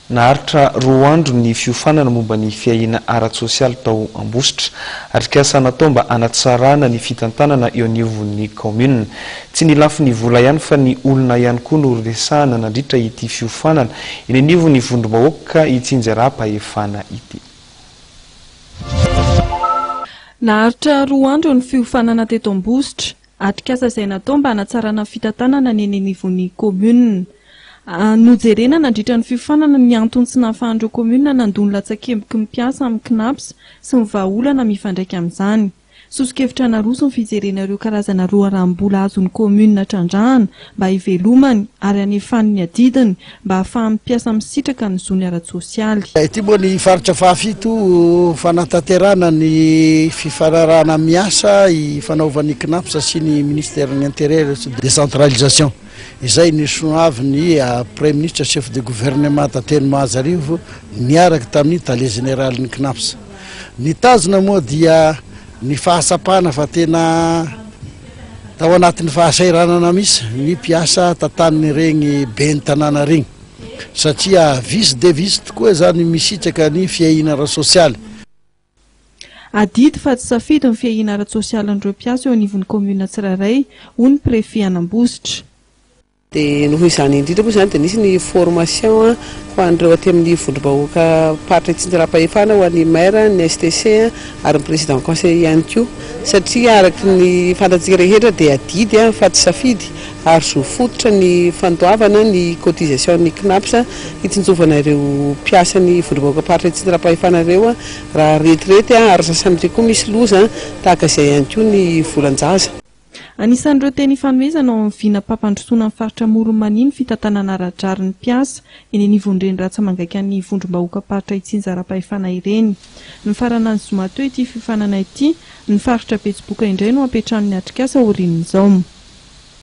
Naharitra roa andro ny fiofanana momba ny fiahiana ara-tsosialy tao Ambositra. Atrikasa natao mba hanatsarana ny fitantanana eo anivon'ny commune. Tsy ny lafiny vola ihany fa ny olona ihany koa no resahana nandritra ity fiofanana eny anivon'ny vondrom-bahoaka Itsinjaram-pahefana ity. Naharitra roa andro ny fiofanana teto Ambositra. Atrikasa izay natao mba hanatsarana fitantanana eny anivon'ny commune. Nojerena nandritra ny fiofanana ny antony tsy nahafahan'ireo commune nandony latsakemboky mipiasa amin'ny KNAPS sy ny vahaolana mifandraika amin'izany. Sosokevitra naroso ny fijerena ireo karazana roaram-bola azon'ny commune trandrahana mba hivelomany ary hanefany ny adidiny mba ahafahany mpiasa misitraka ny zony ara-tsosialy. Ity moa ny faritra fahafito fanatanterana ny fifanarahana miasa fanaovan'ny KNAPS sy ny ministère-ny intérieur sy décentralisation. Izay ny soavy ny premier ministre chef de gouvernement Tateny Mahazarivo niaraka tamin'ny tale général ny KNAPS. Ny tazona moa dia ny fahasapana fa tena tao anatin'ny fahasairanana misy ny mpiasa tataniny regny ben'ny tanàna regny satria visy de visy tokoa zany misitraka ny fiahina ara-sosialy. Adidy fa tsy safidy ny fiahina ara-sosialy n'ireo mpiasa eo anivon'ny commune tsirairay hoy ny préfet Ambositra. De noho izany indrindra moa zany dia nisy ny formation ho an'ireo aty amin'ny vondrom-bahoaka paritra Itsinjaram-pahefana ho an'ny maire, ny STC ary ny président conseil ihany koa satria araka ny fantatsika rehetra dia adidy fa tsy safidy ary zo fototra ny fandoavana ny cotisation ny KNAPS hitsinjovana ireo mpiasan'ny vondrom-bahoaka paritra Itsinjaram-pahefana ireo raha retirety ary sasan'ireo koa misy loza tahaka izay ihany koa ny volan-jaza. Anisan'ireo teny ifanomezana ao amin'ny vina pampandrosoana amin'ny faritra Moromaniny fitantanana ara-drary ny mpiasa eny anivon'ireny ratsamangaiky ny vondrom-bahoaka paritra Itsinjaram-pahefana ireny. Ny faranany zoma teo ity fiofanana ity, ny faritra Betsiboka indray no ampetrahan'ny atrikasa aorian'izao.